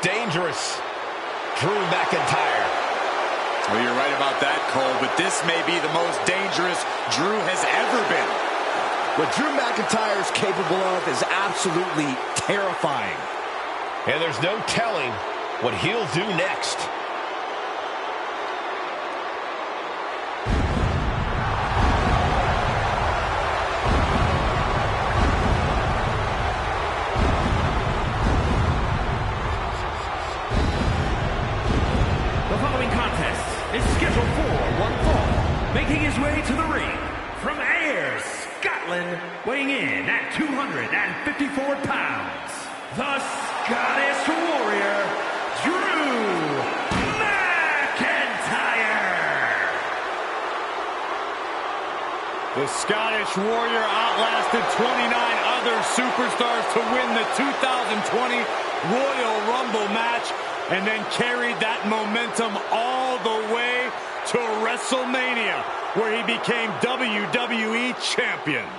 dangerous. Drew McIntyre. Well, you're right about that, Cole, but this may be the most dangerous Drew has ever been. What Drew McIntyre is capable of is absolutely terrifying. And there's no telling what he'll do next. Is scheduled for one fall, making his way to the ring from Ayr, Scotland, weighing in at 254 pounds, the Scottish Warrior, Drew McIntyre. The Scottish Warrior outlasted 29 other superstars to win the 2020 Royal Rumble match, and then carried that momentum all the way to WrestleMania, where he became WWE Champion.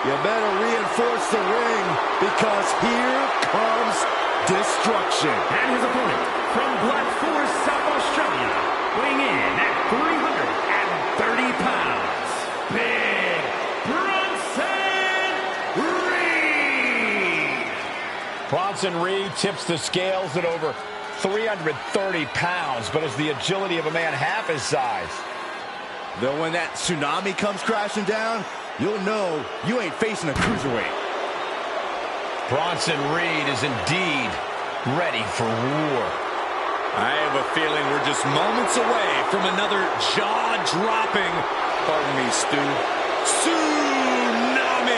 You better reinforce the ring, because here comes destruction. And his opponent from Black Forest, South Australia, weighing in at 330 pounds, Big Bronson Reed. Bronson Reed tips the scales at over 330 pounds, but is the agility of a man half his size. Though when that tsunami comes crashing down, you'll know you ain't facing a cruiserweight. Bronson Reed is indeed ready for war. I have a feeling we're just moments away from another jaw-dropping, pardon me, Stu, tsunami!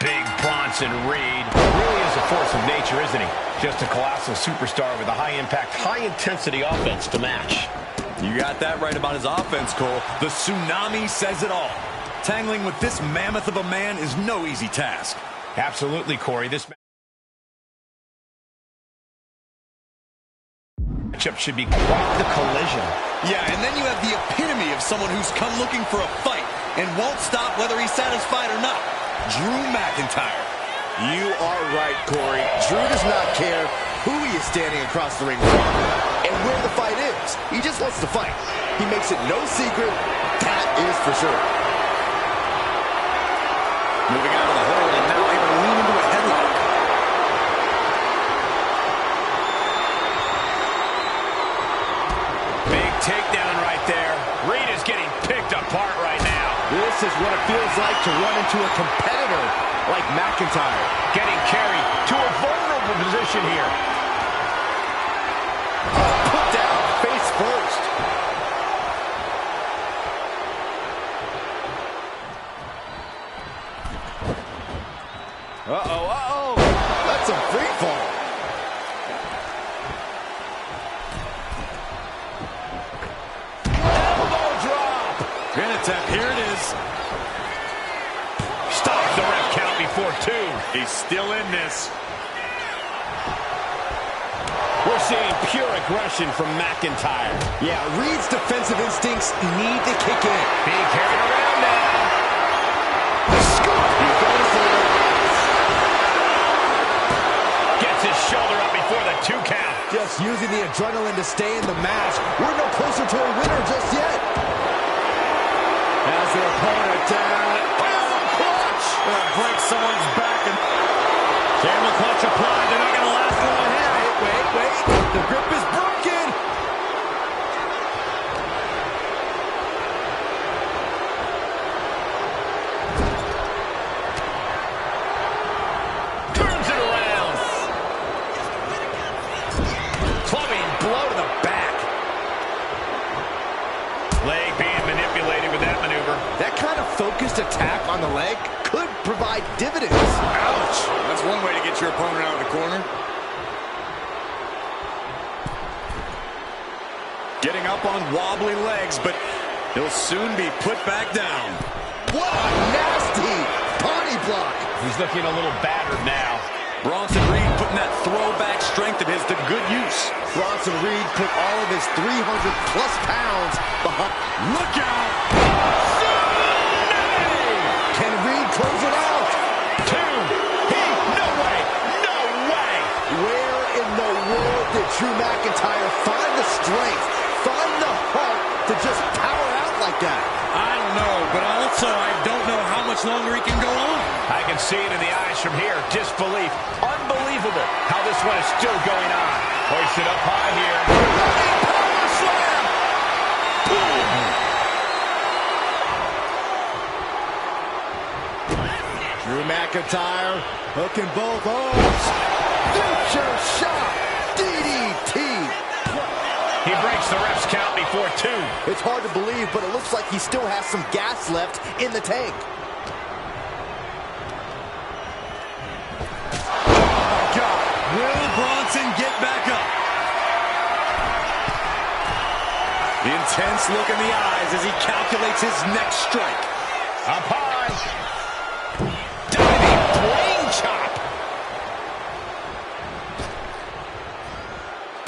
Big Bronson Reed really is a force of nature, isn't he? Just a colossal superstar with a high-impact, high-intensity offense to match. You got that right about his offense, Cole. The tsunami says it all. Tangling with this mammoth of a man is no easy task. Absolutely, Corey. This matchup should be quite the collision. Yeah, and then you have the epitome of someone who's come looking for a fight and won't stop whether he's satisfied or not. Drew McIntyre. You are right, Corey. Drew does not care who he is standing across the ring from and where the fight is. He just wants to fight. He makes it no secret. That is for sure. Moving out of the hole and now able to lean into a headlock. Big takedown right there. Reed is getting picked apart right now. This is what it feels like to run into a competitor like McIntyre. Getting carried to a vulnerable position here. Put down face first. Uh-oh. That's a free fall. Elbow drop. Pin attempt, here it is. Stops the ref count before two. He's still in this. We're seeing pure aggression from McIntyre. Yeah, Reed's defensive instincts need to kick in. Being carried around now. The scoop. He's going for it. Gets his shoulder up before the 2 count. Just using the adrenaline to stay in the match. We're no closer to a winner just yet. As their opponent down. Oh, clutch! Break someone's back and camel clutch applied. They're not going to last long here. Wait. The grip is broken. Turns it around. Clubbing blow to the back. Leg being manipulated with that maneuver. That kind of focused attack on the leg could provide dividends. Ouch! That's one way to get your opponent out of the corner. Getting up on wobbly legs, but he'll soon be put back down. What a nasty body block. He's looking a little battered now. Bronson Reed putting that throwback strength of his to good use. Bronson Reed put all of his 300-plus pounds behind. Look out! Can Reed close it out? No way! No way! Where in the world did Drew McIntyre find the strength, find the heart to just power out like that? I don't know, but also I don't know how much longer he can go on. I can see it in the eyes from here. Disbelief. Unbelievable how this one is still going on. Hoisted up high here. Power slam! Drew McIntyre hooking both arms. Future shot. DDT. He breaks the ref's count before 2. It's hard to believe, but it looks like he still has some gas left in the tank. Oh, my God. Will Bronson get back up? The intense look in the eyes as he calculates his next strike. Up high. Diving brain chop.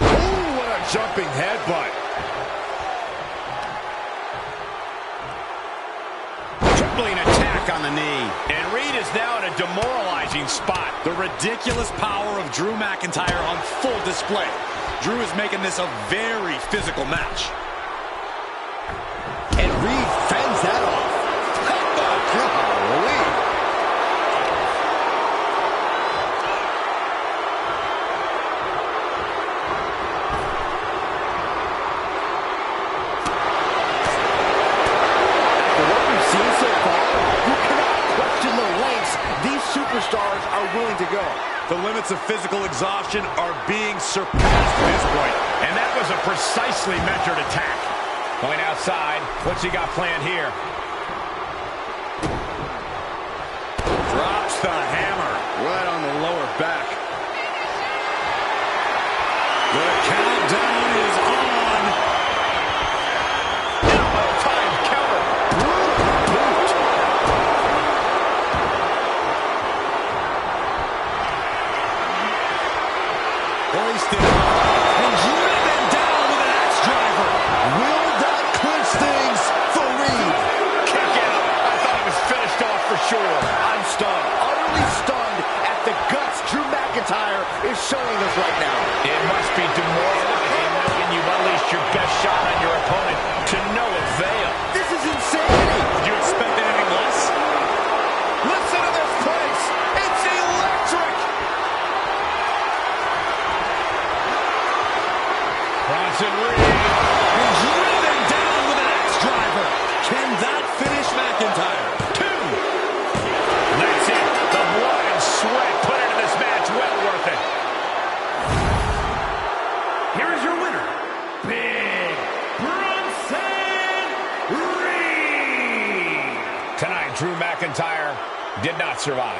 Ooh, what a jumping headbutt. Tripling attack on the knee. And Reed is now in a demoralizing spot. The ridiculous power of Drew McIntyre on full display. Drew is making this a very physical match. And Reed fends that off. Golly. After what we've seen so far, you cannot question the lengths these superstars are willing to go. The limits of physical exhaustion are being surpassed at this point. And that was a precisely measured attack. Going outside. What's he got planned here? Drops the hammer right on the lower back. The countdown is on. Elbow-time counter. Boot. Hoisted and driven down with an axe driver. Will that clinch things for Reed? Kick out. I thought he was finished off for sure. I'm stunned, utterly stunned at the guts Drew McIntyre is showing us right now. It must be demoralizing knowing you've unleashed your best shot on your opponent to no avail. This is insanity. Did you expect anything less? Listen to this place. It's electric. Bronson Reed. And driven down with an axe driver. Can that finish McIntyre? 2. That's it. The blood and sweat put into this match. Well worth it. Here is your winner, Big Bronson Reed. Tonight, Drew McIntyre did not survive.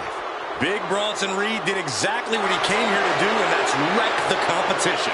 Big Bronson Reed did exactly what he came here to do, and that's wreck the competition.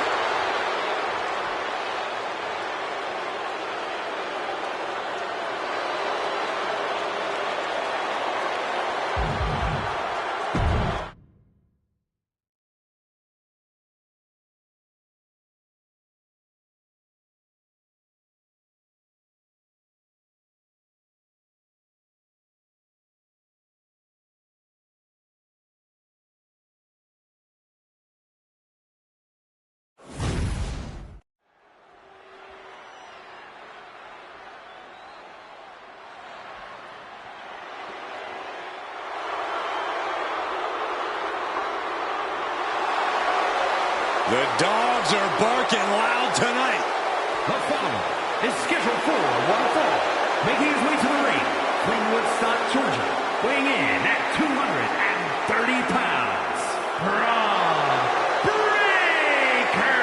The dogs are barking loud tonight. The following is scheduled for one fall, making his way to the ring from Woodstock, Georgia, weighing in at 230 pounds, Braun Breaker.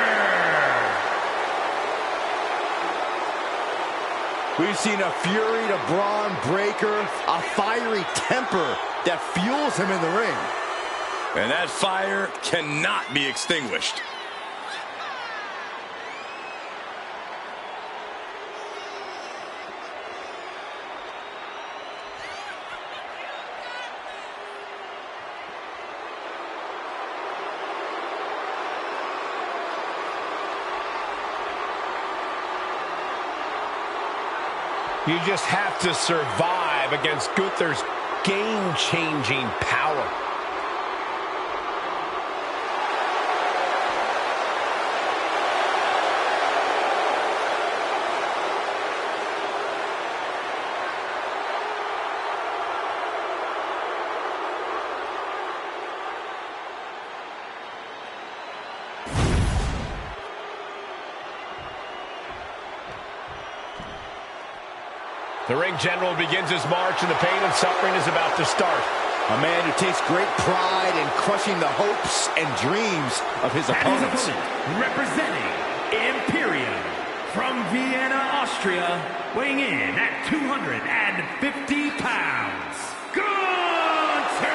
We've seen a fury to Braun Breaker, a fiery temper that fuels him in the ring. And that fire cannot be extinguished. You just have to survive against Gunther's game-changing power. The ring general begins his march, and the pain and suffering is about to start. A man who takes great pride in crushing the hopes and dreams of his opponents. Representing Imperium from Vienna, Austria, weighing in at 250 pounds, Gunther!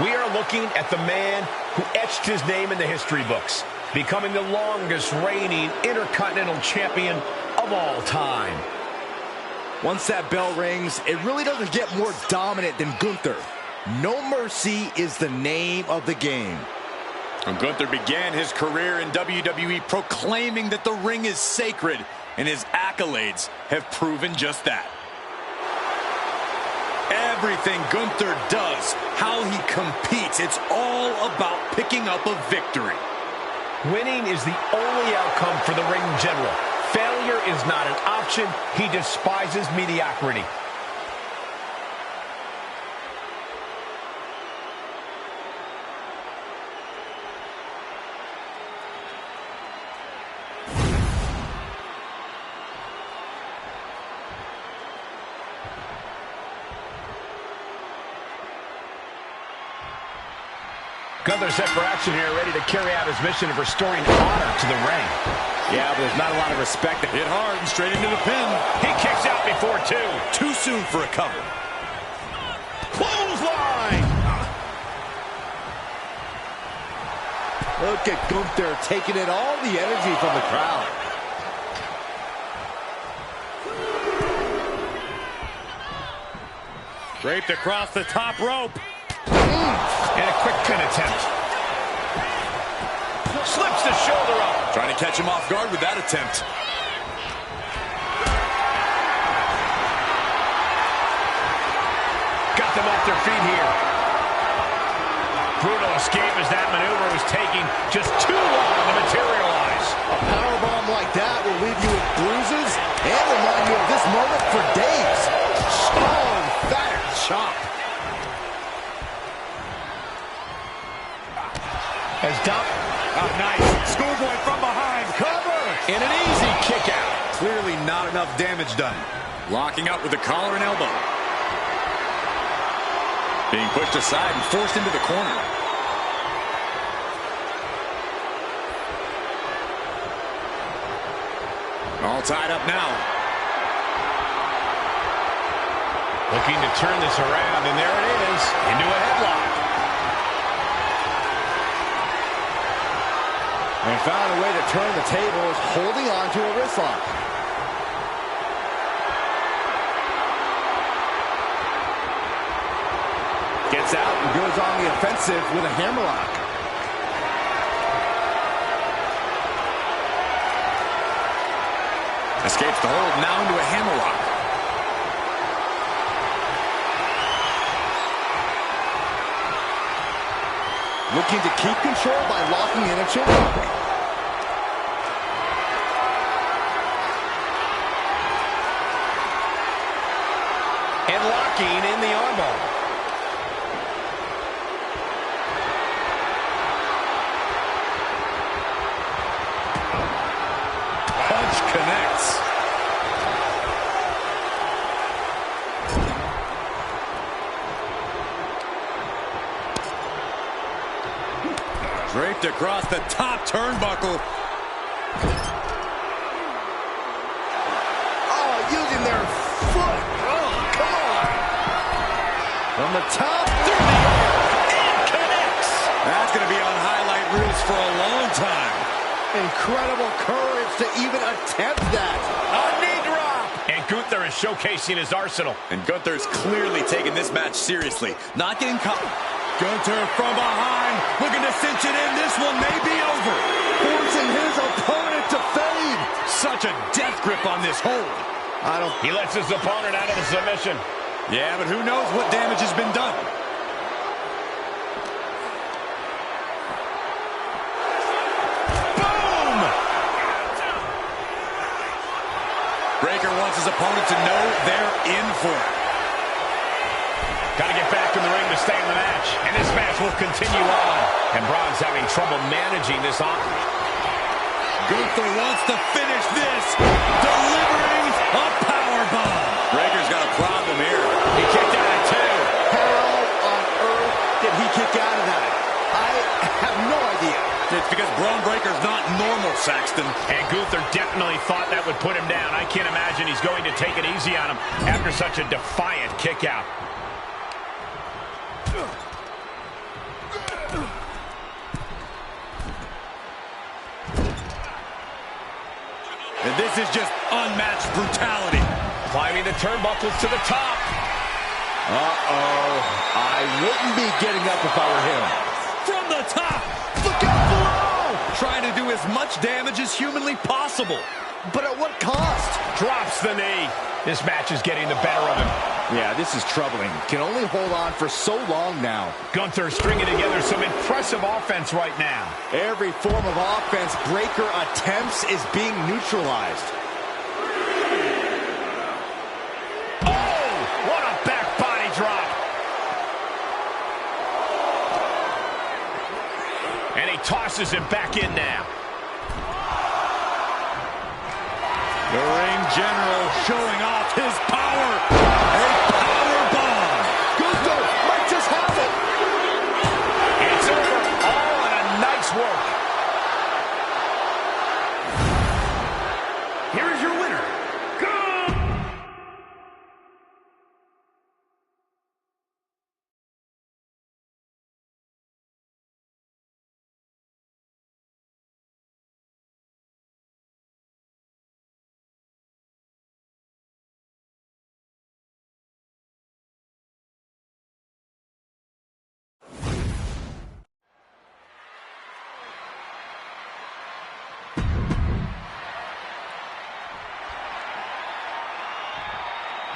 We are looking at the man who etched his name in the history books, becoming the longest reigning Intercontinental Champion of all time. Once that bell rings, it really doesn't get more dominant than Gunther. No mercy is the name of the game. And Gunther began his career in WWE proclaiming that the ring is sacred, and his accolades have proven just that. Everything Gunther does, how he competes, it's all about picking up a victory. Winning is the only outcome for the ring general. Failure is not an option. He despises mediocrity. Gunther set for action here, ready to carry out his mission of restoring honor to the ring. Yeah, but there's not a lot of respect. Hit hard and straight into the pin. He kicks out before two. Too soon for a cover. Clothesline! Look at Gunther taking in all the energy from the crowd. Draped across the top rope. And a quick pin attempt. Slips the shoulder up. Trying to catch him off guard with that attempt. Got them off their feet here. Brutal escape as that maneuver was taking just too long to materialize. A powerbomb like that will leave you with bruises and remind you of this moment for days. Strong, fat chop. As Dom... Oh, nice. Schoolboy from behind. Cover! In an easy kick out. Clearly not enough damage done. Locking up with the collar and elbow. Being pushed aside and forced into the corner. All tied up now. Looking to turn this around, and there it is. Into a headlock. And found a way to turn the tables, holding on to a wrist lock. Gets out and goes on the offensive with a hammerlock. Escapes the hold, now into a hammerlock. Looking to keep control by locking in a chin lock. And locking in the armbar. Punch connects. Draped across the top turnbuckle. Oh, using their foot. Oh, come on. From the top, through the air, and connects. That's going to be on highlight reels for a long time. Incredible courage to even attempt that. A knee drop. And Gunther is showcasing his arsenal. And Gunther is clearly taking this match seriously. Not getting caught. Gunther from behind, looking to cinch it in. This one may be over. Forcing his opponent to fade. Such a death grip on this hold. He lets his opponent out of the submission. Yeah, but who knows what damage has been done. Boom! Breaker wants his opponent to know they're in for it. Got to get back in the ring to stay in the match. And this match will continue on. And Braun's having trouble managing this on. Gunther wants to finish this, delivering a powerbomb. Breaker's got a problem here. He kicked out at 2. How on earth did he kick out of that? I have no idea. It's because Braun Breaker's not normal, Saxton. And Gunther definitely thought that would put him down. I can't imagine he's going to take it easy on him after such a defiant kick out. And this is just unmatched brutality. Climbing the turnbuckles to the top. Uh-oh. I wouldn't be getting up if I were him. From the top. Look out below! Trying to do as much damage as humanly possible. But at what cost? Drops the knee. This match is getting the better of him. Yeah, this is troubling. Can only hold on for so long now. Gunther stringing together some impressive offense right now. Every form of offense Breaker attempts is being neutralized. Oh, what a back body drop. And he tosses him back in now. The ring general showing off his power. A power bomb. Gunther might just have it. It's over. All in a nice work. Here is your winner,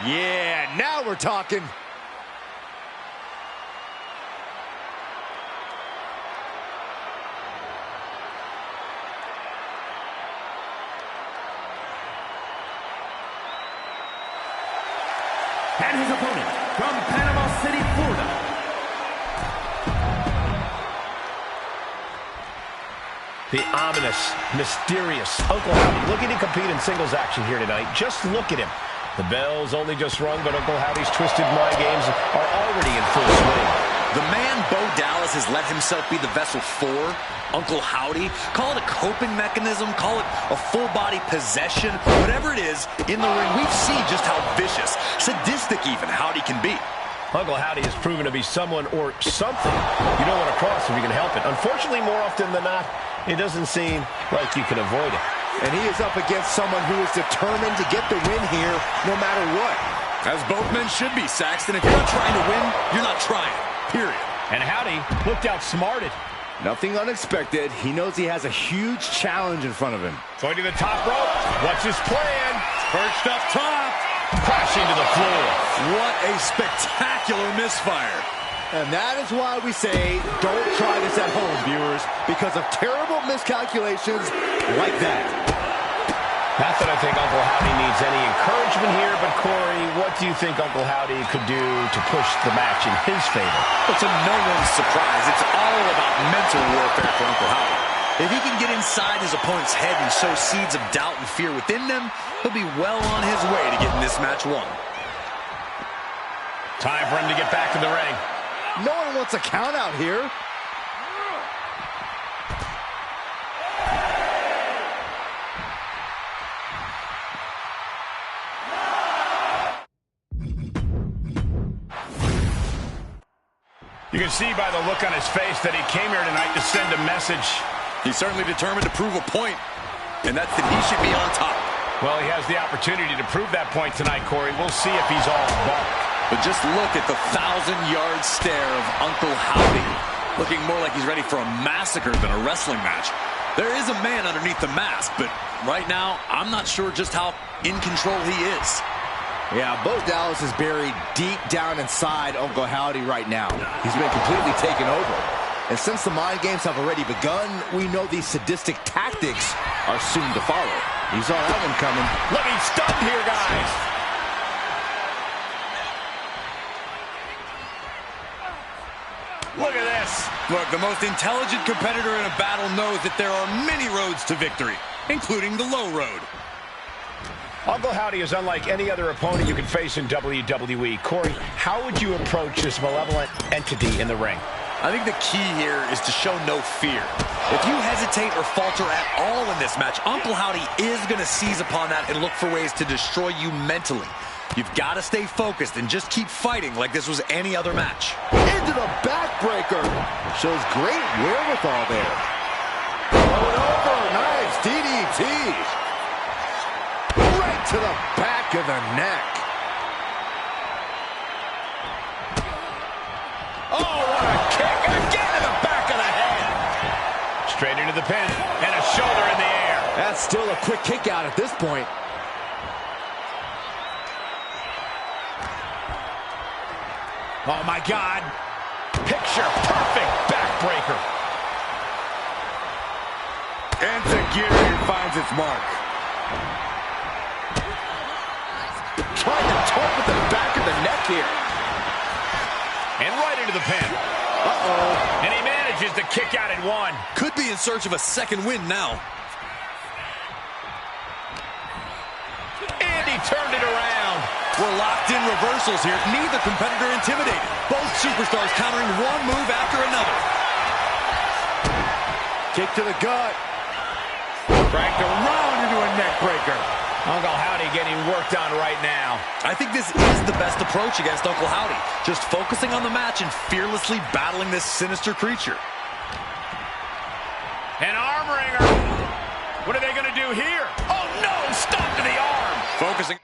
Yeah, now we're talking. and his opponent from Panama City, Florida. The ominous, mysterious Uncle Howdy looking to compete in singles action here tonight. Just look at him. The bell's only just rung, but Uncle Howdy's twisted mind games are already in full swing. The man Bo Dallas has let himself be the vessel for Uncle Howdy. Call it a coping mechanism, call it a full-body possession, whatever it is, in the ring, we've seen just how vicious, sadistic even, Howdy can be. Uncle Howdy has proven to be someone or something you don't want to cross if you can help it. Unfortunately, more often than not, it doesn't seem like you can avoid it. And he is up against someone who is determined to get the win here no matter what. As both men should be, Saxton. If you're not trying to win, you're not trying, period. And Howdy looked outsmarted. Nothing unexpected. He knows he has a huge challenge in front of him. Going to the top rope. What's his plan? Perched up top. Crashing to the floor. What a spectacular misfire. And that is why we say, don't try this at home, viewers, because of terrible miscalculations like that. Not that I think Uncle Howdy needs any encouragement here, but Corey, what do you think Uncle Howdy could do to push the match in his favor? Well, to no one's surprise, it's all about mental warfare for Uncle Howdy. If he can get inside his opponent's head and sow seeds of doubt and fear within them, he'll be well on his way to getting this match won. Time for him to get back in the ring. No one wants a count out here. You can see by the look on his face that he came here tonight to send a message. He's certainly determined to prove a point, and that's that he should be on top. Well, he has the opportunity to prove that point tonight, Corey. We'll see if he's all bark. But just look at the 1,000-yard stare of Uncle Howdy, looking more like he's ready for a massacre than a wrestling match. There is a man underneath the mask, but right now, I'm not sure just how in control he is. Yeah, Bo Dallas is buried deep down inside Uncle Howdy right now. He's been completely taken over. And since the mind games have already begun, we know these sadistic tactics are soon to follow. You saw that one coming. Look, he's stunned here, guys. Look at this. Look, the most intelligent competitor in a battle knows that there are many roads to victory, including the low road. Uncle Howdy is unlike any other opponent you can face in WWE. Corey, how would you approach this malevolent entity in the ring? I think the key here is to show no fear. If you hesitate or falter at all in this match, Uncle Howdy is going to seize upon that and look for ways to destroy you mentally. You've got to stay focused and just keep fighting like this was any other match. Into the backbreaker. Shows great wherewithal there. Going over. Nice DDT. Right to the back of the neck. Oh, what a kick. And again to the back of the head. Straight into the pin. And a shoulder in the air. That's still a quick kick out at this point. Oh, my God. Picture perfect backbreaker. Enzuigiri finds its mark. Trying to toy with the back of the neck here. And right into the pin. Uh-oh. And he manages to kick out at one. Could be in search of a second win now. And he turned it around. We're locked in reversals here. Neither competitor intimidated. Both superstars countering one move after another. Kick to the gut. Cracked around into a neck breaker. Uncle Howdy getting worked on right now. I think this is the best approach against Uncle Howdy. Just focusing on the match and fearlessly battling this sinister creature. An arm wringer. What are they going to do here? Oh, no! Stop to the arm. Focusing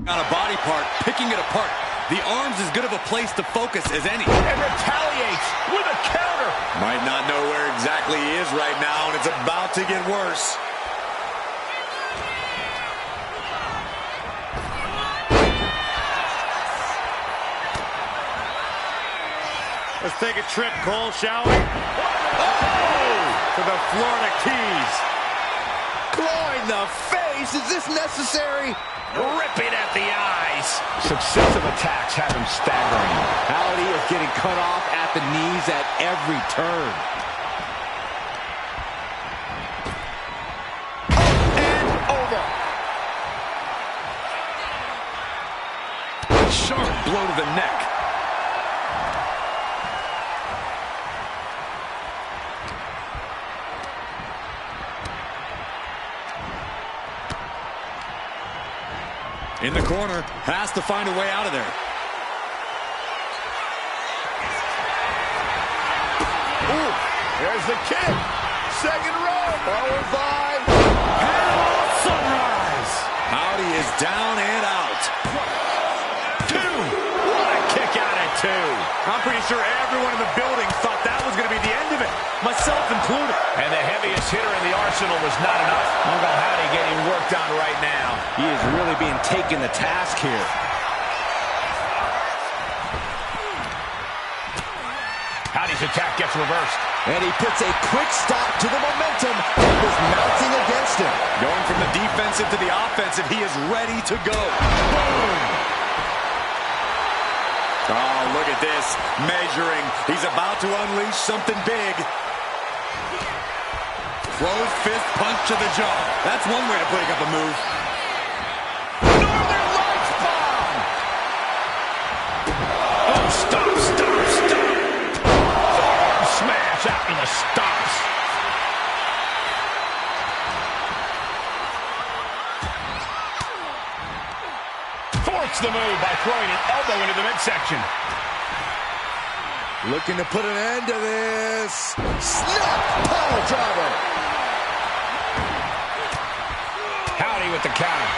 on a body part, picking it apart. The arm's as good of a place to focus as any. And retaliates with a counter. Might not know where exactly he is right now, and it's about to get worse. Let's take a trip, Cole, shall we? Oh! To the Florida Keys. Clawing the face. Is this necessary? Ripping at the eyes. Successive attacks have him staggering. Howdy is getting cut off at the knees at every turn. Up and over. Sharp blow to the neck. In the corner, has to find a way out of there. Ooh, there's the kick. Second row. Forward by. Sunrise. Howdy is down and out. Two. What a kick out at two. I'm pretty sure everyone in the building thought that was going to be the end of it, myself included. And the heaviest hitter in the arsenal was not enough. Uncle Howdy getting worked on right now. He is really being taken to task here. Howdy's attack gets reversed. And he puts a quick stop to the momentum that was mounting against him. Going from the defensive to the offensive, he is ready to go. Boom! Oh, look at this. Measuring. He's about to unleash something big. Closed fist punch to the jaw. That's one way to break up a move. Northern Lights bomb! Oh, stop, stop, stop! Forearm smash after the stops. the move by throwing an elbow into the midsection. Looking to put an end to this. Snap! Power driver. Howdy with the counter.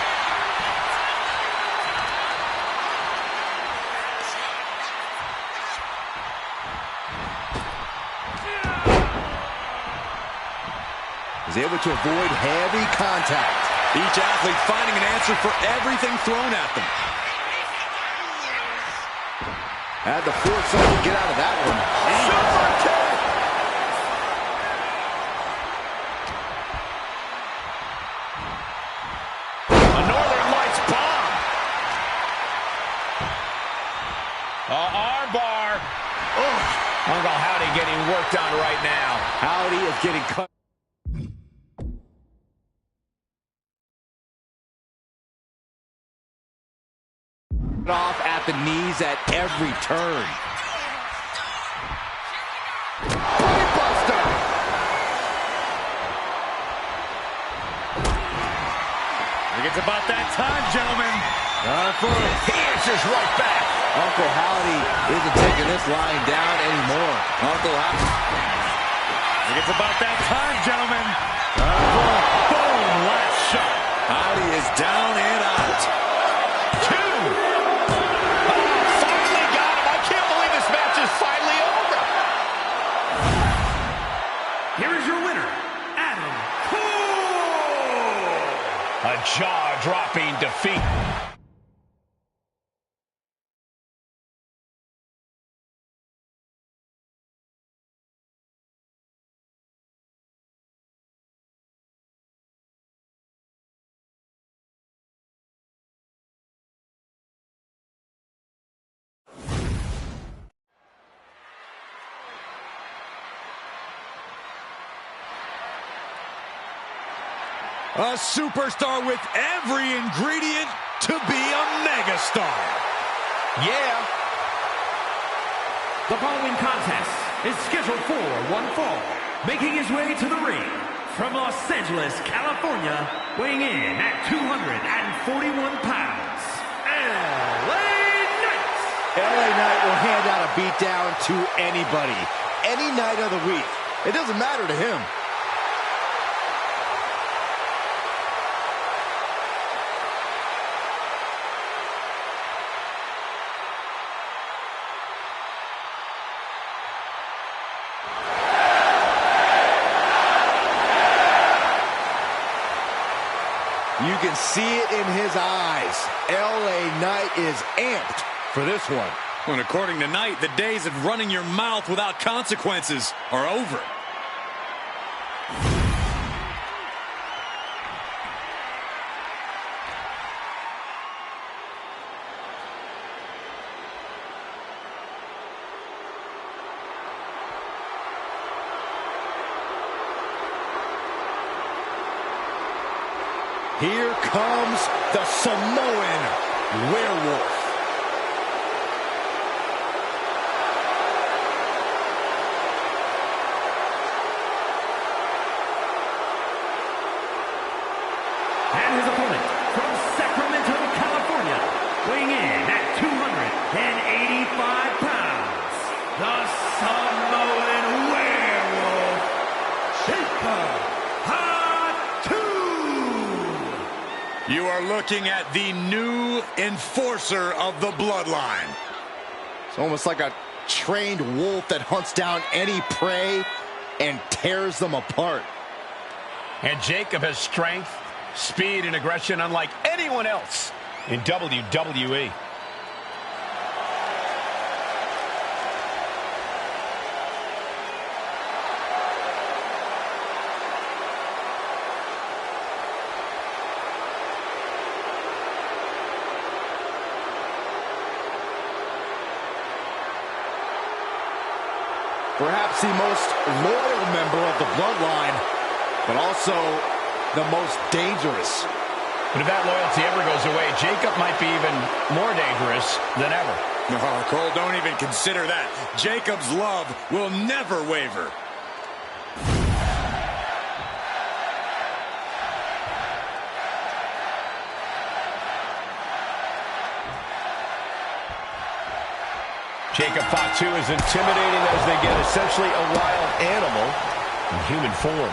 Is able to avoid heavy contact. Each athlete finding an answer for everything thrown at them. Had the foresight to get out of that one. Super kick! A Northern Lights bomb. Arm bar. Uncle Howdy getting worked on right now. Howdy is getting cut off at the knees at every turn. Brainbuster! I think it's about that time, gentlemen. He answers right back. Uncle Howdy isn't taking this lying down anymore. Uncle Howdy. I think it's about that time, gentlemen. Boom, last shot. Howdy is down and out. Here is your winner, Adam Cole! A jaw-dropping defeat. A superstar with every ingredient to be a megastar. Yeah. The following contest is scheduled for one fall. Making his way to the ring from Los Angeles, California, weighing in at 241 pounds, LA Knight. LA Knight will hand out a beatdown to anybody, any night of the week. It doesn't matter to him. You can see it in his eyes. LA Knight is amped for this one. And according to Knight, the days of running your mouth without consequences are over. Here comes the Samoan Werewolf. And his opponent from Sacramento, California, weighing in at 285 pounds, the Samoan Werewolf, Jacob. You are looking at the new enforcer of the bloodline. It's almost like a trained wolf that hunts down any prey and tears them apart. And Jacob has strength, speed, and aggression unlike anyone else in WWE. Perhaps the most loyal member of the bloodline, but also the most dangerous. But if that loyalty ever goes away, Jacob might be even more dangerous than ever. Oh, Cole, don't even consider that. Jacob's love will never waver. Jacob Fatu is intimidating as they get essentially a wild animal in human form.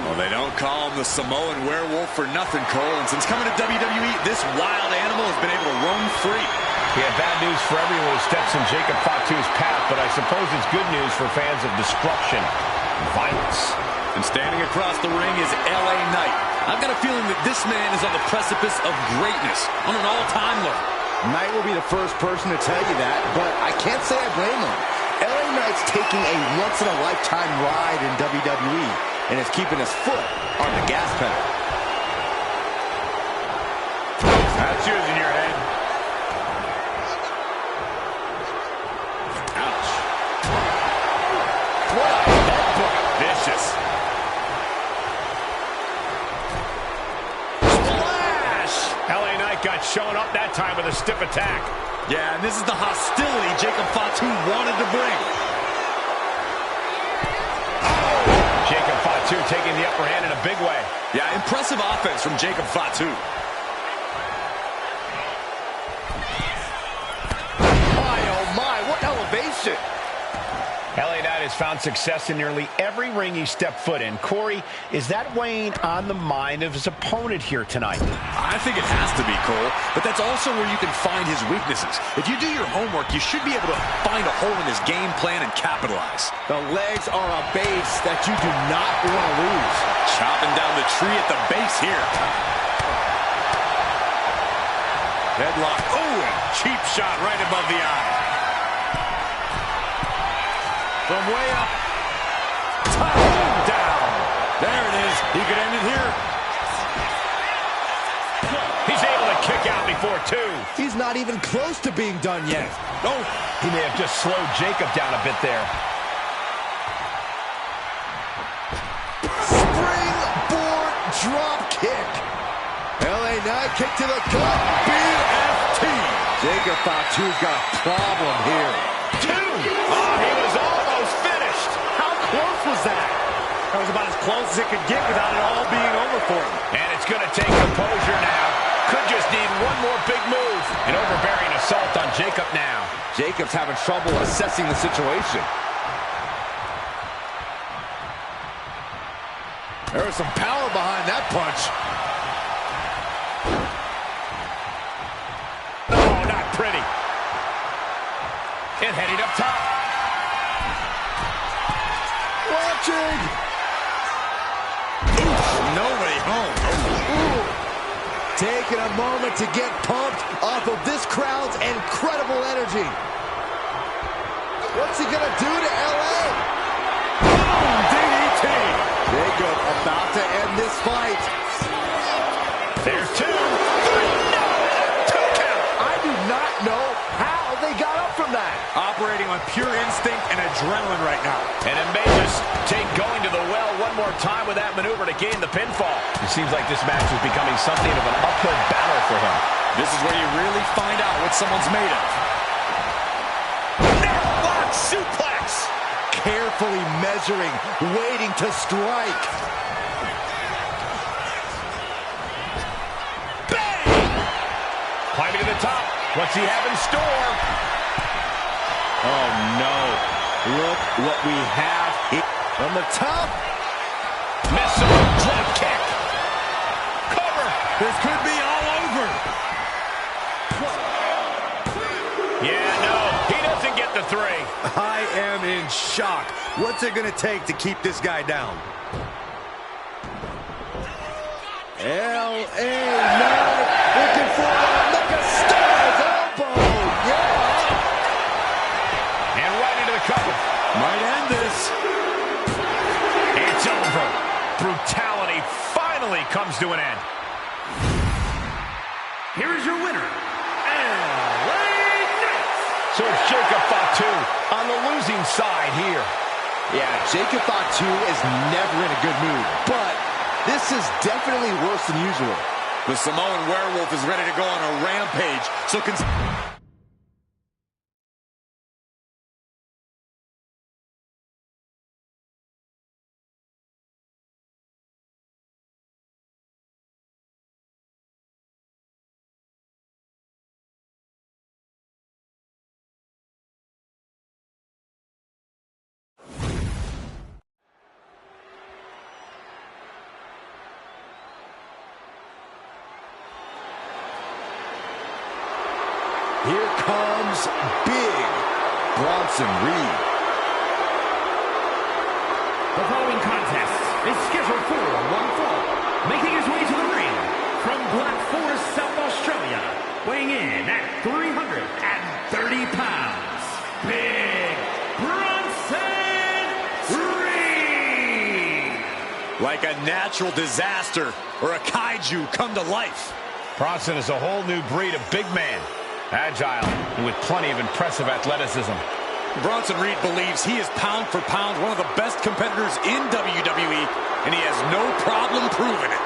Well, they don't call him the Samoan werewolf for nothing, Cole. And since coming to WWE, this wild animal has been able to roam free. Yeah, bad news for everyone who steps in Jacob Fatu's path, but I suppose it's good news for fans of destruction and violence. And standing across the ring is LA Knight. I've got a feeling that this man is on the precipice of greatness on an all-time level. Knight will be the first person to tell you that, but I can't say I blame him. LA Knight's taking a once-in-a-lifetime ride in WWE and is keeping his foot on the gas pedal. That's yours in your head. Ouch. What a headbutt. Vicious. Splash! LA Knight got shown up that time with a stiff attack. Yeah, and this is the hostility Jacob Fatu wanted to bring. Jacob Fatu taking the upper hand in a big way. Yeah, impressive offense from Jacob Fatu. My, oh my, what elevation. LA Knight has found success in nearly every ring he stepped foot in. Corey, is that weighing on the mind of his opponent here tonight? I think it has to be, Cole, but that's also where you can find his weaknesses. If you do your homework, you should be able to find a hole in his game plan and capitalize. The legs are a base that you do not want to lose. Chopping down the tree at the base here. Headlock. Oh, and cheap shot right above the eye. From way up. Down. There it is. He could end it here. He's able to kick out before two. He's not even close to being done yet. Oh, he may have just slowed Jacob down a bit there. Springboard drop kick. LA Knight kick to the gut. BFT. Jacob Fatu's got a problem here. Two. Oh, he was almost finished. How close was that? That was about as close as it could get without it all being over for him. And it's going to take composure now. Could just need one more big move. An overbearing assault on Jacob now. Jacob's having trouble assessing the situation. There was some power behind that punch. Oh, not pretty. And heading up top. Watching. Nobody home. Ooh. Taking a moment to get pumped off of this crowd's incredible energy. What's he gonna do to LA? Boom, DDT. Jacob about to end this fight. There's two. Three. No. Two count. I do not know how they got up from that. Operating on pure instinct and adrenaline right now. And it may just take going to the well one more time with that maneuver to gain the pinfall. It seems like this match is becoming something of an uphill battle for him. This is where you really find out what someone's made of. Neck-lock suplex. Carefully measuring, waiting to strike. Bang! Climbing to the top. What's he have in store? Oh no. Look what we have here. From the top. Missile drop kick. Cover. This could be all over. Yeah, no. He doesn't get the three. I am in shock. What's it going to take to keep this guy down? L.A. Knight looking for a megastar's elbow. Yeah. And right into the cover. Might end this. It's over. Brutality finally comes to an end. Here is your winner, LA Knight. So it's Jacob Fatu on the losing side here. Yeah, Jacob Fatu is never in a good mood, but this is definitely worse than usual. The Samoan werewolf is ready to go on a rampage, so Bronson Reed. The following contest is scheduled for one fall. Making his way to the ring from Black Forest, South Australia, weighing in at 330 pounds, Big Bronson Reed. Like a natural disaster or a kaiju come to life. Bronson is a whole new breed of big man. Agile and with plenty of impressive athleticism. Bronson Reed believes he is pound for pound one of the best competitors in WWE, and he has no problem proving it.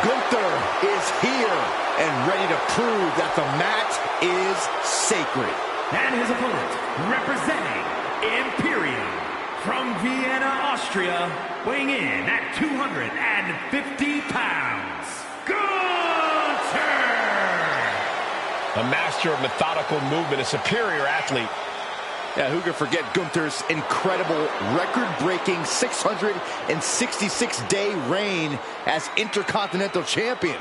Gunther is here and ready to prove that the mat is sacred. And his opponent, representing Imperium from Vienna, Austria, weighing in at 250 pounds, Gunther! A master of methodical movement, a superior athlete. Yeah, who could forget Gunther's incredible record-breaking 666-day reign as Intercontinental Champion.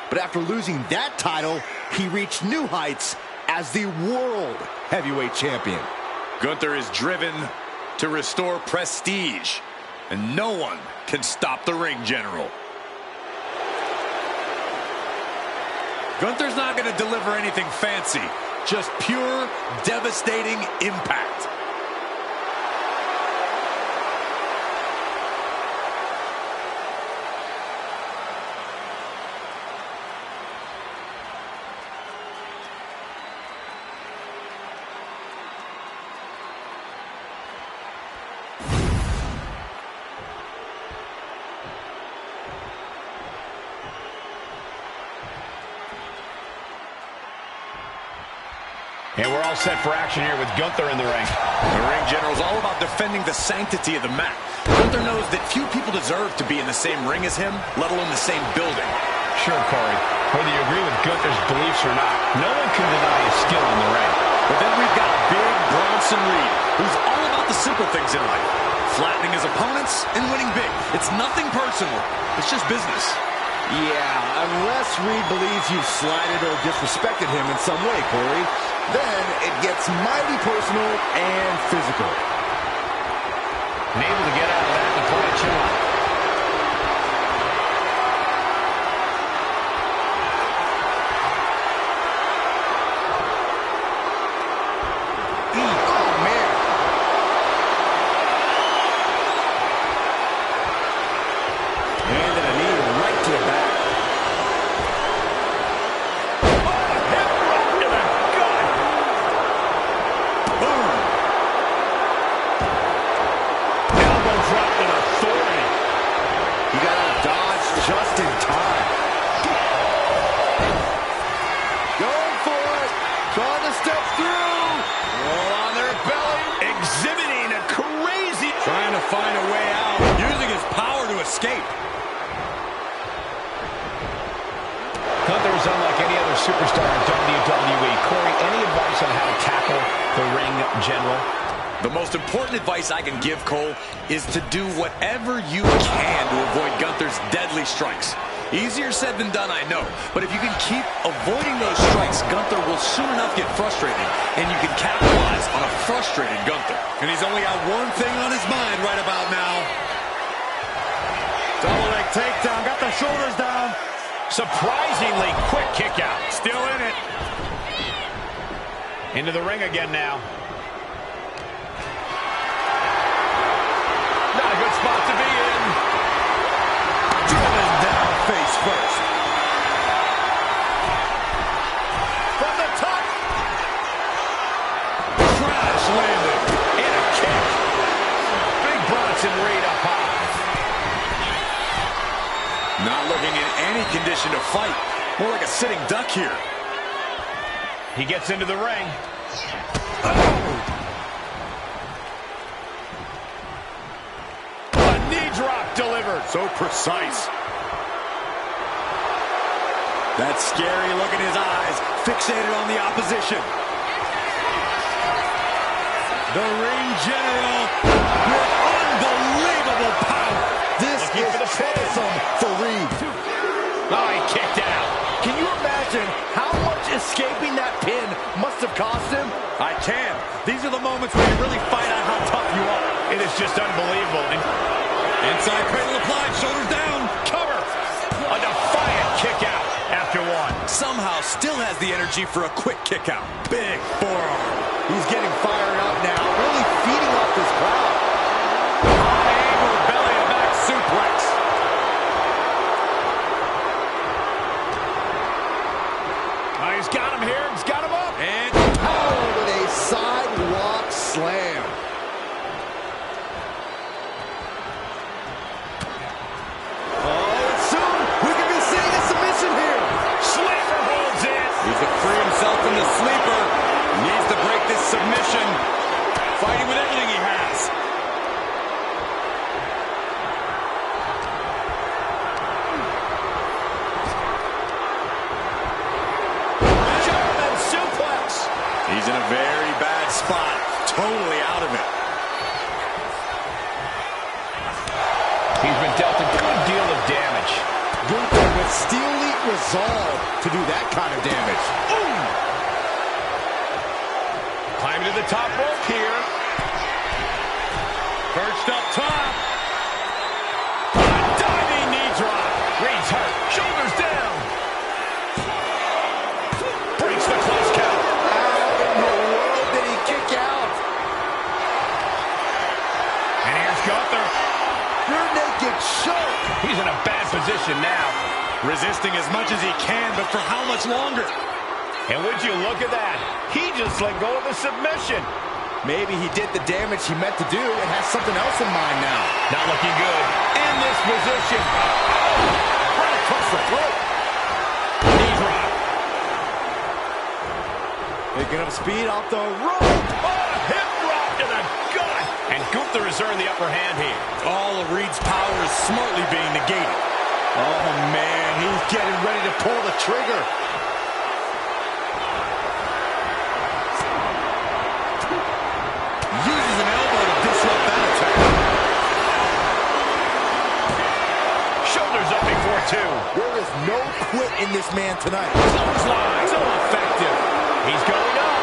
But after losing that title, he reached new heights as the World Heavyweight Champion. Gunther is driven to restore prestige, and no one can stop the ring general. Gunther's not going to deliver anything fancy, just pure, devastating impact. And we're all set for action here with Gunther in the ring. The ring general is all about defending the sanctity of the mat. Gunther knows that few people deserve to be in the same ring as him, let alone the same building. Sure, Corey. Whether you agree with Gunther's beliefs or not, no one can deny his skill in the ring. But then we've got Big Bronson Reed, who's all about the simple things in life. Flattening his opponents and winning big. It's nothing personal. It's just business. Yeah, unless Reed believes you've slighted or disrespected him in some way, Corey, then it gets mighty personal and physical. And able to get out of that and pull a chin up. Oh, man. Landed a knee right to the back. Just in time. Going for it. Trying to step through. Roll on their belly. Exhibiting a crazy... Trying to find a way out. Using his power to escape. Gunther is unlike any other superstar in WWE. Corey, any advice on how to tackle the ring general? The most important advice I can give, Cole, is to do whatever you can to avoid Gunther's deadly strikes. Easier said than done, I know. But if you can keep avoiding those strikes, Gunther will soon enough get frustrated, and you can capitalize on a frustrated Gunther. And he's only got one thing on his mind right about now. Double leg takedown, got the shoulders down. Surprisingly quick kick out. Still in it. Into the ring again now. Not a good spot to be in. Driven down face first. From the top. Crash landing. And a kick. Big Bronson Reed up high. Not looking in any condition to fight. More like a sitting duck here. He gets into the ring. A knee drop delivered. So precise. That scary look in his eyes, fixated on the opposition. The ring general with unbelievable power. This is troublesome for Reed. Oh, he kicked out. Can you imagine how much escaping that pin must have cost him? I can. These are the moments where you really find out how tough you are. It is just unbelievable. Inside cradle applied, shoulders down. Cover. A defiant kick out after one. Somehow still has the energy for a quick kick out. Big forearm. He's getting fired up now, really feeding off this crowd. High angle belly to back suplex. He's got him here. He's got him up. And With a sidewalk slam. Soon we could be seeing a submission here. Sleeper holds it. he's to free himself from the sleeper. Needs to break this submission. Fighting with everything he has. German suplex. He's in a very bad spot. Totally out of it. He's been dealt a good deal of damage. Gunther with steely resolve to do that kind of damage. Climbing to the top rope here. Perched up top. Diving knee drop. Reed's hurt. Shoulders down. Breaks the close count. How in the world did he kick out? And here's Gunther. Rear naked choke. He's in a bad position now. Resisting as much as he can, but for how much longer? And would you look at that? He just let go of the submission. Maybe he did the damage he meant to do and has something else in mind now. Not looking good. In this position. Right across the throat. Knee drop. Picking up speed off the rope. Hip drop to the gut. And Gunther has earned the upper hand here. All of Reed's power is smartly being negated. Oh, man, he's getting ready to pull the trigger. Uses an elbow to disrupt that attack. Shoulders up before two. There is no quit in this man tonight. Clothesline. So effective. He's going up.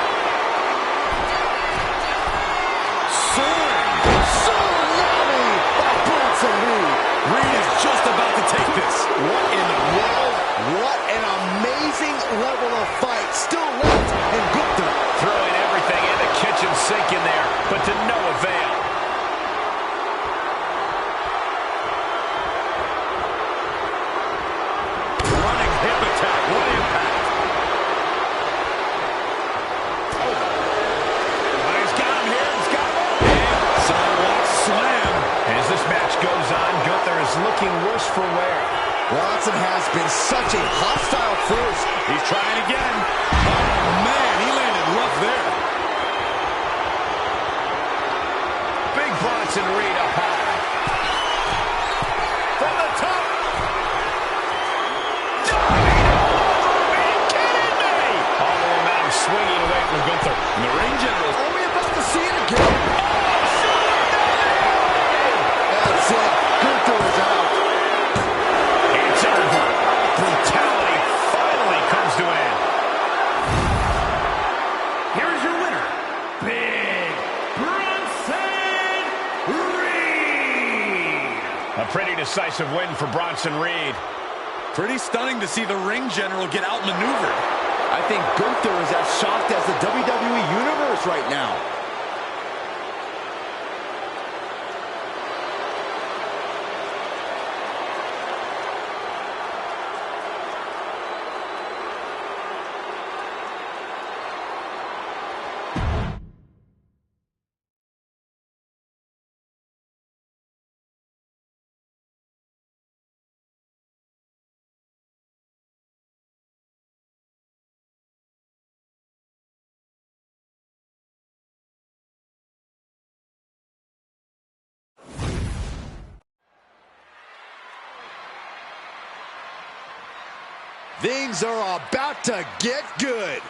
Tsunami by Bronson Reed. Reed is just about to take this. What in the world? What an amazing level of fight still left in Gunther. Throwing everything in the kitchen sink in there, but to no avail. Running hip attack. What impact. He's got him here. He's got him up. And sidewalk slam. As this match goes on, Gunther is looking worse for wear. Bronson has been such a hostile force. He's trying again. Oh, man, he landed rough there. Big Bronson Reed up high. From the top. Diving all over me. Are you kidding me? All the momentum swinging away from Gunther. And the ring general. Are we about to see it again? That's it. Gunther is out. It's over. Brutality finally comes to an end. Here is your winner, Big Bronson Reed. A pretty decisive win for Bronson Reed. Pretty stunning to see the ring general get outmaneuvered. I think Gunther is as shocked as the WWE Universe right now. Things are about to get good.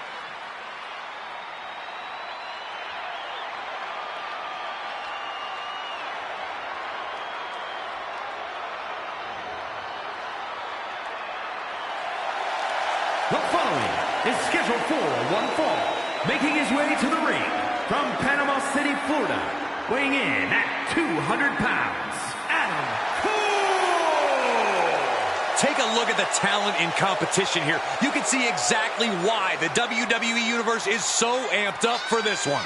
The following is scheduled for one fall, making his way to the ring from Panama City, Florida, weighing in at 200 pounds, Adam Cole! Take a look at the talent in competition here. You can see exactly why the WWE Universe is so amped up for this one.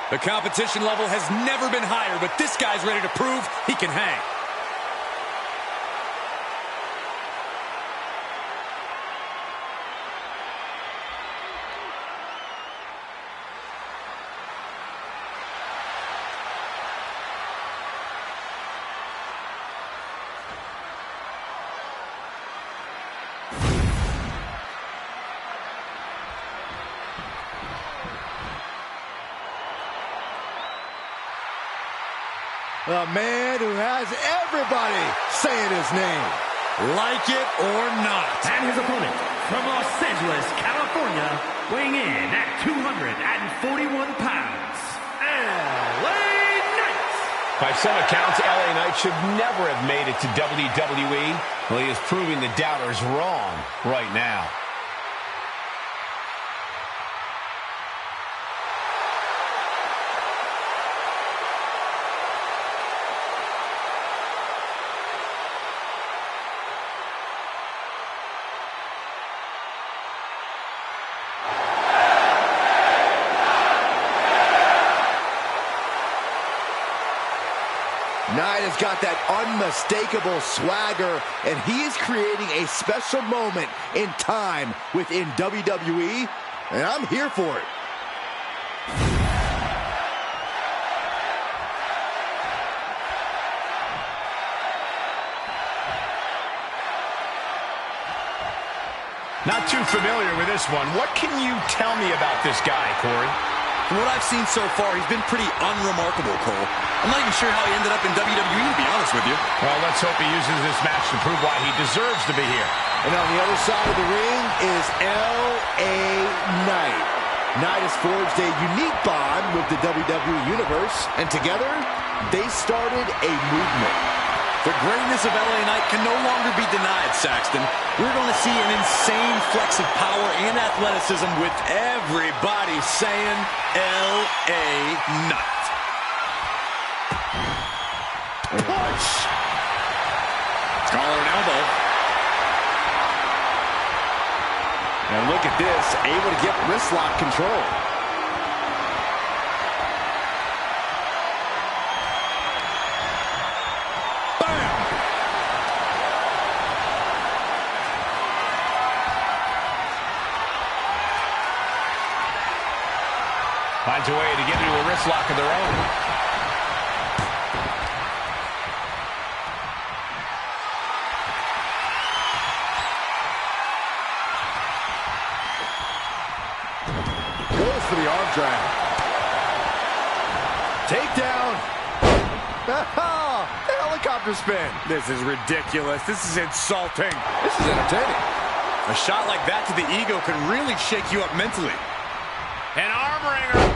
The competition level has never been higher, but this guy's ready to prove he can hang. The man who has everybody saying his name. Like it or not. And his opponent from Los Angeles, California, weighing in at 241 pounds, LA Knight. By some accounts, LA Knight should never have made it to WWE. Well, he is proving the doubters wrong right now. Knight has got that unmistakable swagger, and he is creating a special moment in time within WWE, and I'm here for it. Not too familiar with this one. What can you tell me about this guy, Corey? From what I've seen so far, he's been pretty unremarkable, Cole. I'm not even sure how he ended up in WWE, to be honest with you. Well, let's hope he uses this match to prove why he deserves to be here. And on the other side of the ring is LA Knight. Knight has forged a unique bond with the WWE Universe, and together, they started a movement. The greatness of LA Knight can no longer be denied, Saxton. We're going to see an insane flex of power and athleticism with everybody saying LA Knight. Push! Collar and elbow. And look at this, able to get wrist lock control. Finds a way to get into a wrist lock of their own. Goes for the arm drag. Takedown. The helicopter spin. This is ridiculous. This is insulting. This is entertaining. A shot like that to the ego can really shake you up mentally. An arm wringer.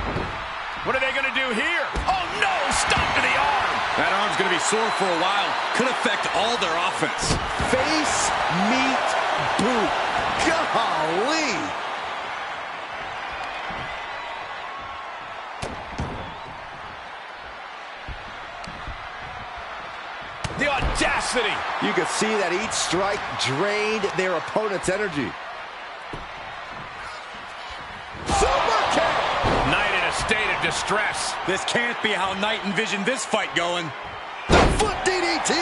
What are they going to do here? Oh, no! Stop to the arm! That arm's going to be sore for a while. Could affect all their offense. Face, meet, boot. Golly! The audacity! You could see that each strike drained their opponent's energy. Super kick! Knight in a state of distress. This can't be how Knight envisioned this fight going. The foot DDT!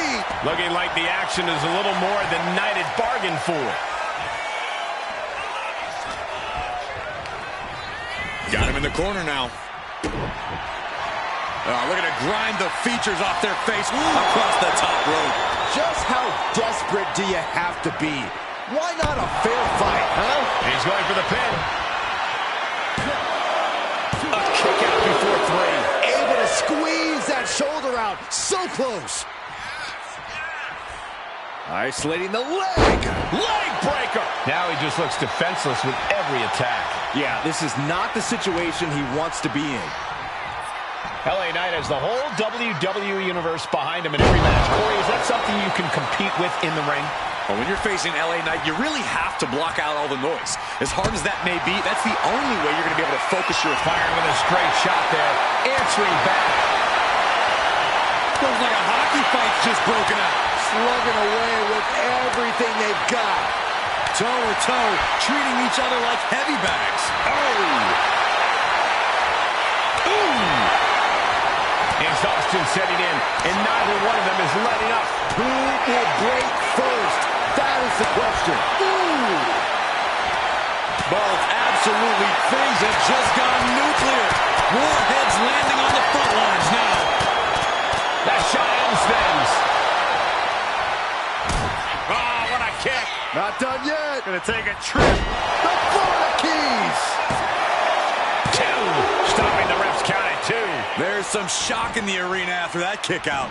Looking like the action is a little more than Knight had bargained for. in the corner now. Looking to grind the features off their face across the top rope. Just how desperate do you have to be? Why not a fair fight, huh? He's going for the pin. A kick out before 3. Able to squeeze that shoulder out. So close. Isolating the leg. Leg breaker. Now he just looks defenseless with every attack. Yeah, this is not the situation he wants to be in. LA Knight has the whole WWE Universe behind him in every match. Corey, is that something you can compete with in the ring? Well, when you're facing LA Knight, you really have to block out all the noise. As hard as that may be, that's the only way you're going to be able to focus your firing with a straight shot there. Answering back. Looks like a hockey fight's just broken out. Slugging away with everything they've got. Toe-to-toe, treating each other like heavy bags. Exhaustion setting in, and neither one of them is letting up. Who will break first? That is the question. Both absolutely, things have just gone nuclear. Warheads landing on the front lines now. That shot ends things. Oh, what a kick. Not done yet. Gonna take a trip. The Florida Keys. 2. Stopping the ref's count at 2. There's some shock in the arena after that kick out.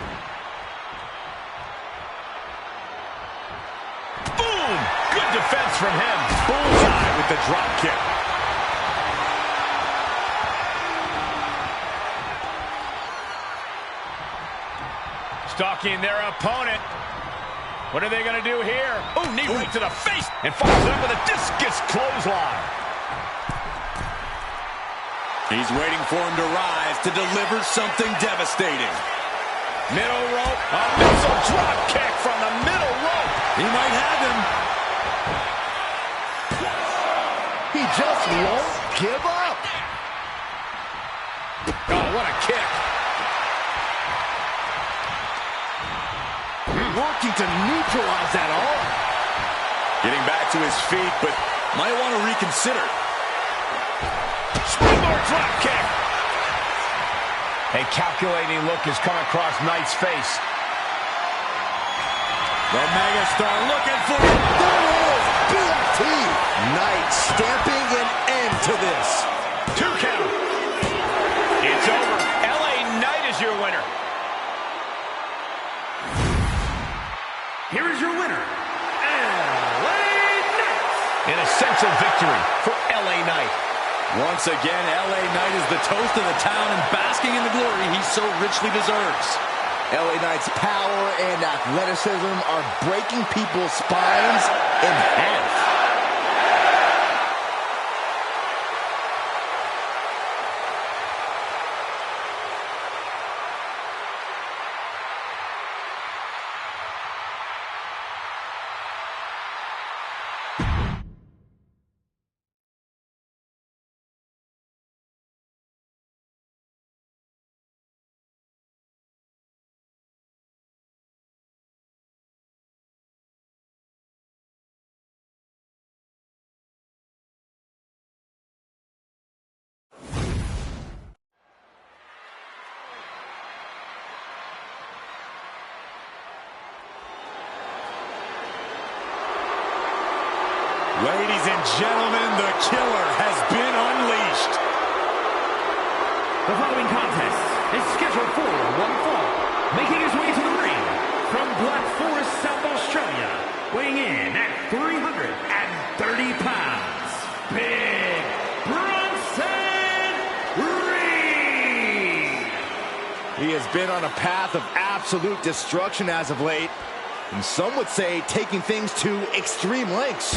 Boom! Good defense from him. Bullseye with the drop kick. Stalking their opponent. What are they going to do here? Oh, knee right to the face. And follows it up with a discus clothesline. He's waiting for him to rise to deliver something devastating. Middle rope. A missile drop kick from the middle rope. He might have him. He just won't give up. Oh, what a kick. Working to neutralize that arm. Getting back to his feet, but might want to reconsider. Springboard drop kick. A calculating look has come across Knight's face. The megastar looking for it. There it is. BFT. Knight stamping an end to this. 2 count. It's over. LA Knight is your winner. Here is your winner, LA Knight. An essential victory for LA Knight. Once again, LA Knight is the toast of the town and basking in the glory he so richly deserves. LA Knight's power and athleticism are breaking people's spines in half. Ladies and gentlemen, the killer has been unleashed. The following contest is scheduled for one fall. Making his way to the ring from Black Forest, South Australia, weighing in at 330 pounds, Big Bronson Reed. He has been on a path of absolute destruction as of late, and some would say taking things to extreme lengths.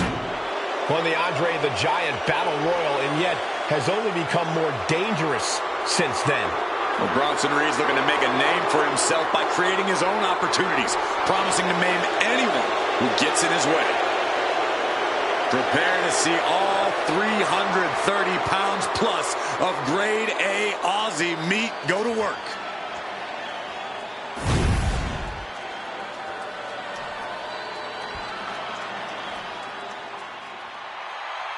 Won the Andre the Giant Battle Royal and yet has only become more dangerous since then. Well, Bronson Reed's looking to make a name for himself by creating his own opportunities, promising to maim anyone who gets in his way. Prepare to see all 330 pounds plus of grade A Aussie meat go to work.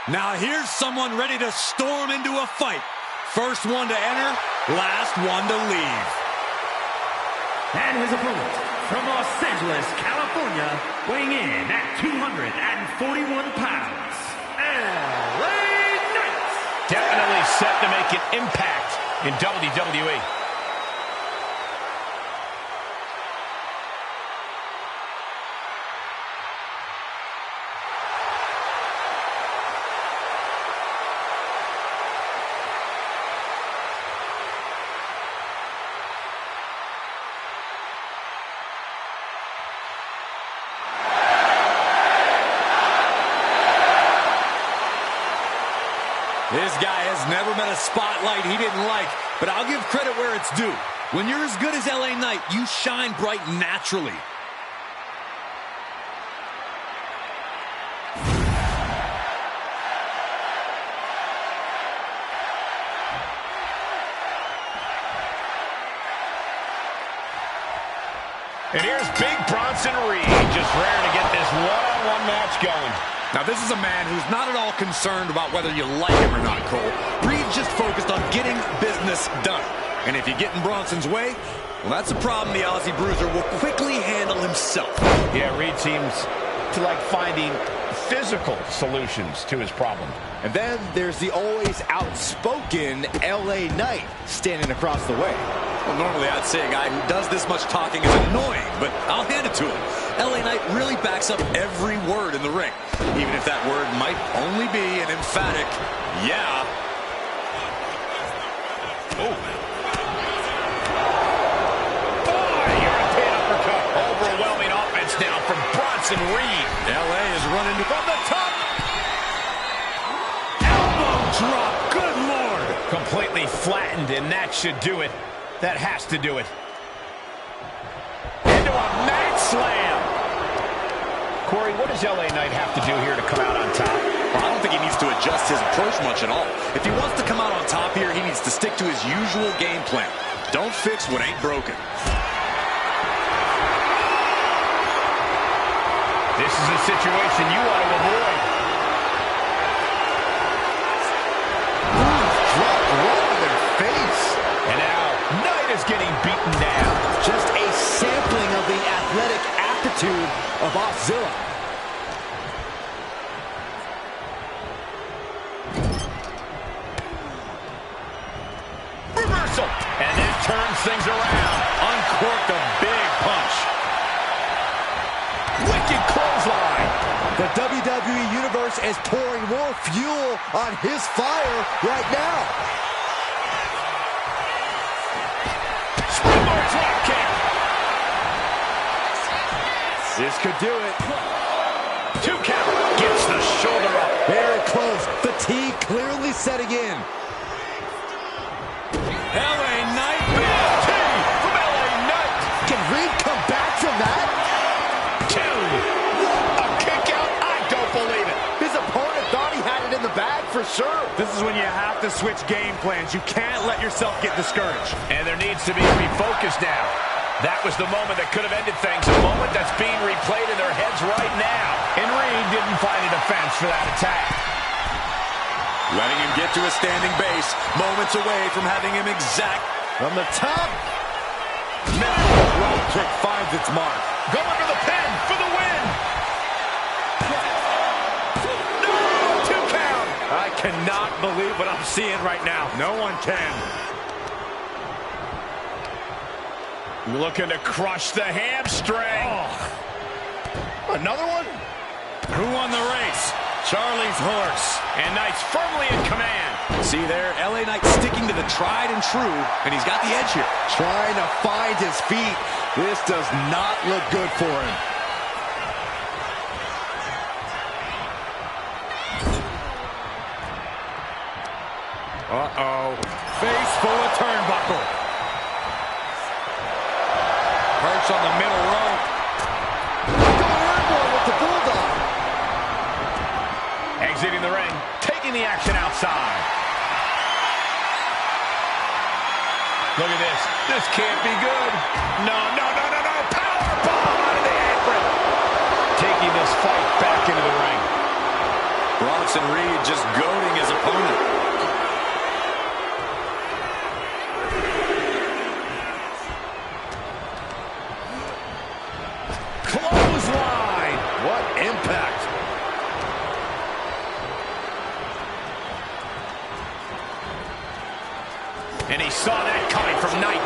Now here's someone ready to storm into a fight. First one to enter, last one to leave. And his opponent, from Los Angeles, California, weighing in at 241 pounds, LA Knight. Definitely set to make an impact in WWE. This guy has never met a spotlight he didn't like, but I'll give credit where it's due. When you're as good as LA Knight, you shine bright naturally. And here's Big Bronson Reed, just rare to get this one-on-one match going. Now, this is a man who's not at all concerned about whether you like him or not, Cole. Reed's just focused on getting business done. And if you get in Bronson's way, well, that's a problem the Aussie Bruiser will quickly handle himself. Yeah, Reed seems to like finding physical solutions to his problem. And then there's the always outspoken LA Knight standing across the way. Well, normally I'd say a guy who does this much talking is annoying, but I'll hand it to him. LA Knight really backs up every word in the ring, even if that word might only be an emphatic, yeah. Oh. European uppercut. Overwhelming offense now from Bronson Reed. LA is running from the top. Elbow drop. Good Lord. Completely flattened, and that should do it. That has to do it. Into a mat slam. Corey, what does LA Knight have to do here to come out on top? Well, I don't think he needs to adjust his approach much at all. If he wants to come out on top here, he needs to stick to his usual game plan. Don't fix what ain't broken. This is a situation you want to avoid. Drop right in their face. And now, Knight is getting beaten down. Just a sampling of the athletic aptitude of Auszilla. Reversal. And this turns things around. Uncorked a big punch. Wicked clothesline. The WWE Universe is pouring more fuel on his fire right now. Springboard drop kick. This could do it. 2 count. Gets the shoulder up. Very close. Fatigue clearly setting in. LA Knight. BFT from LA Knight. Can Reed come back from that? 2. A kick out. I don't believe it. His opponent thought he had it in the bag for sure. This is when you have to switch game plans. You can't let yourself get discouraged. And there needs to be a refocus now. That was the moment that could have ended things. A moment that's being replayed in their heads right now. And Reed didn't find a defense for that attack. Letting him get to a standing base, moments away from having him exact. From the top. Memorable drop kick finds its mark. Going for the pin for the win. No, 2 count. I cannot believe what I'm seeing right now. No one can. Looking to crush the hamstring. Oh. Another one? Who won the race? Charlie's horse. And Knight's firmly in command. See there, LA Knight sticking to the tried and true, and he's got the edge here. Trying to find his feet. This does not look good for him. Uh-oh. Face full of turnbuckle. Perch on the middle rope. With the bulldog. Exiting the ring. Taking the action outside. Look at this. This can't be good. No. Power bomb out of the apron. Taking this fight back into the ring. Bronson Reed just goading his opponent. And he saw that coming from Knight.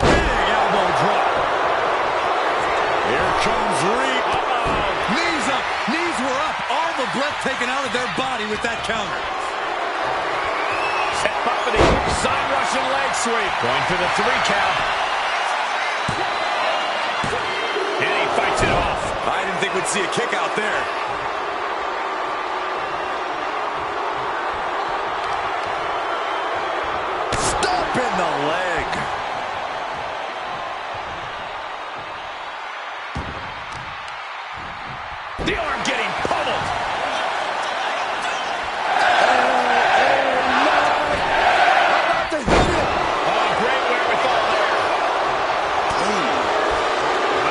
Big elbow drop. Here comes Reed. Knees up. Knees were up. All the breath taken out of their body with that counter. Set up for the side Russian leg sweep. Going for the 3 count. And he fights it off. I didn't think we'd see a kick out there. Stop in the leg. The arm getting pummeled. About to hit it. Oh, great wherewithal there.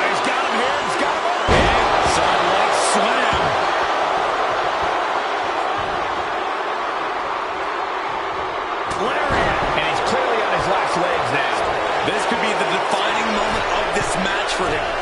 He's got him here. He's got him on. Side leg slam. Lariat. And he's clearly on his last legs now. This could be the defining moment of this match for him.